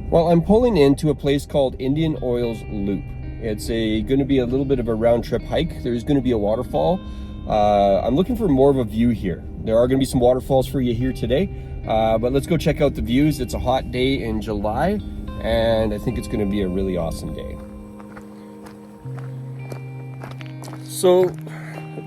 Well, I'm pulling into a place called Indian Oils Loop. It's going to be a little bit of a round trip hike. There's going to be a waterfall. I'm looking for more of a view here. There are going to be some waterfalls for you here today, but let's go check out the views. It's a hot day in July, and I think it's going to be a really awesome day. So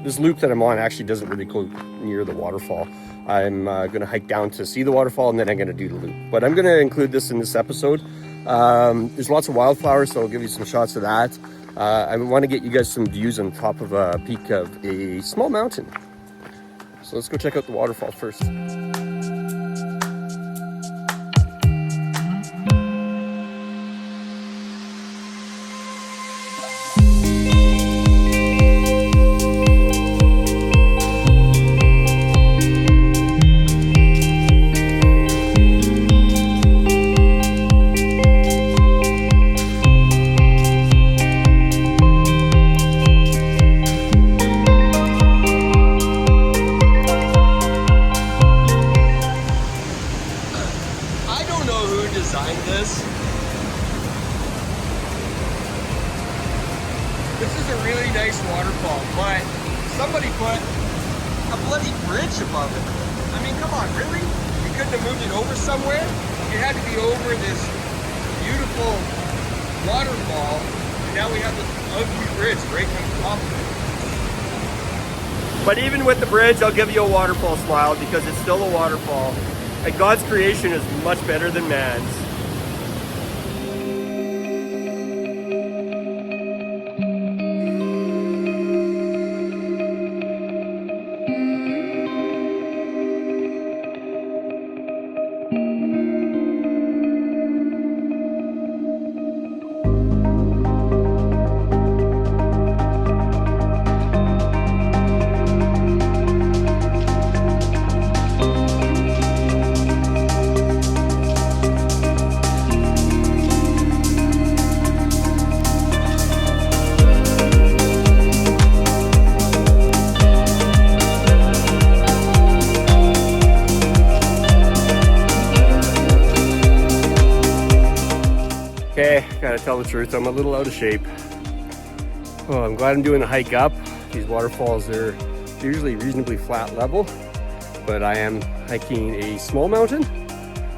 this loop that I'm on actually doesn't really go near the waterfall. I'm going to hike down to see the waterfall, and then I'm going to do the loop. But I'm going to include this in this episode. There's lots of wildflowers, so I'll give you some shots of that. I want to get you guys some views on top of a peak of a small mountain. So let's go check out the waterfall first. This is a really nice waterfall, but somebody put a bloody bridge above it. I mean, come on, really? You couldn't have moved it over somewhere? It had to be over this beautiful waterfall, and now we have this ugly bridge right on top of it. But even with the bridge, I'll give you a waterfall smile because it's still a waterfall. And God's creation is much better than man's. Okay, gotta tell the truth, I'm a little out of shape. Oh, I'm glad I'm doing a hike up. These waterfalls are usually reasonably flat level, but I am hiking a small mountain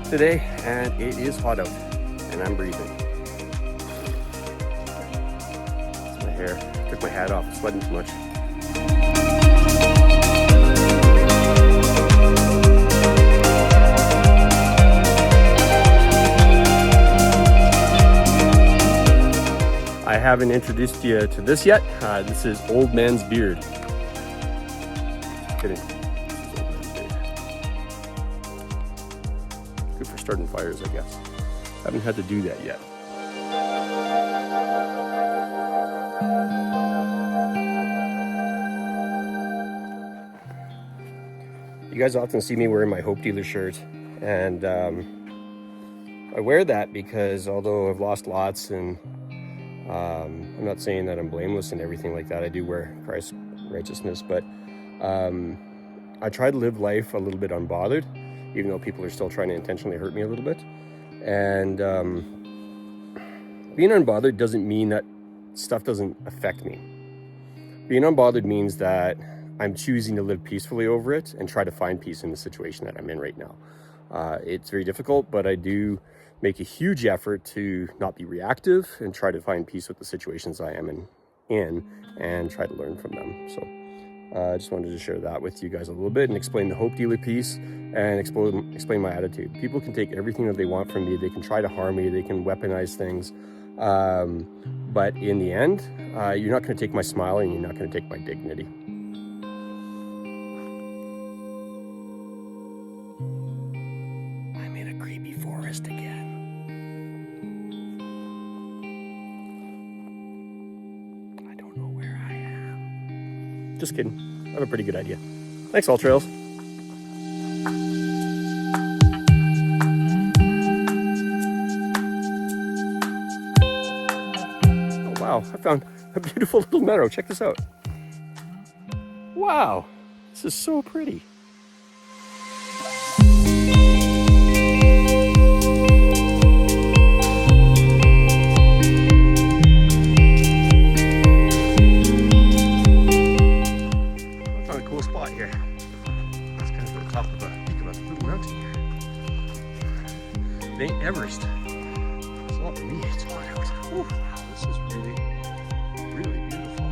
today and it is hot out and I'm breathing. That's my hair. Took my hat off, sweating too much. I haven't introduced you to this yet. This is Old Man's Beard. Kidding. This is Old Man's Beard. Good for starting fires, I guess. Haven't had to do that yet. You guys often see me wearing my Hope Dealer shirt, and I wear that because although I've lost lots and I'm not saying that I'm blameless and everything like that. I do wear Christ's righteousness, but I try to live life a little bit unbothered, even though people are still trying to intentionally hurt me a little bit. And being unbothered doesn't mean that stuff doesn't affect me. Being unbothered means that I'm choosing to live peacefully over it and try to find peace in the situation that I'm in right now. It's very difficult, but I do make a huge effort to not be reactive and try to find peace with the situations I am in and try to learn from them. So I just wanted to share that with you guys a little bit and explain the Hope Dealer piece and explain my attitude. People can take everything that they want from me. They can try to harm me. They can weaponize things. But in the end, you're not going to take my smile and you're not going to take my dignity. I'm in a creepy forest again. Just kidding. I have a pretty good idea. Thanks, All Trails. Oh, wow. I found a beautiful little meadow. Check this out. Wow. This is so pretty. top of a peak of a little mountain here. It ain't Everest. It's not for me, it's hot out. Whew, this is really, really beautiful.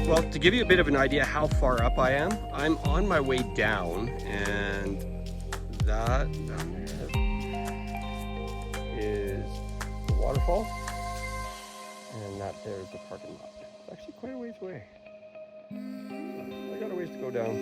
Well, to give you a bit of an idea how far up I am, I'm on my way down, and that down there is the waterfall, and that there is the parking lot. It's actually quite a ways away. I got a ways to go down.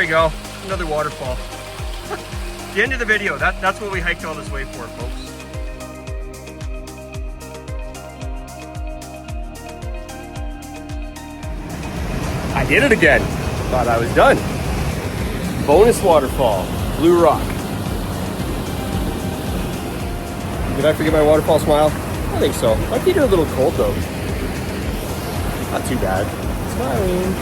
Go, another waterfall. The end of the video. That's what we hiked all this way for, folks. I did it again. Thought I was done. Bonus waterfall, Blue Rock. Did I forget my waterfall smile? I think so. My feet are a little cold though. Not too bad. Smiling.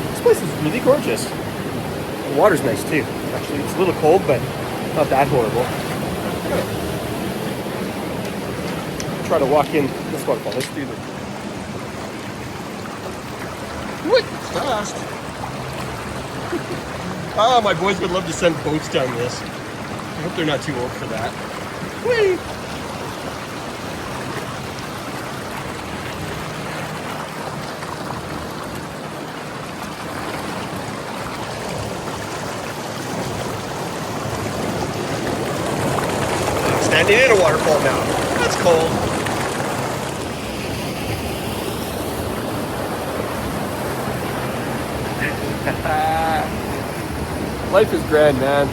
This place is really gorgeous. The water's nice too. Actually, it's a little cold, but not that horrible. Try to walk in this waterfall. Let's do this. What? Fast. Ah, my boys would love to send boats down this. I hope they're not too old for that. Whee! Standing in a waterfall now. That's cold. Life is grand, man.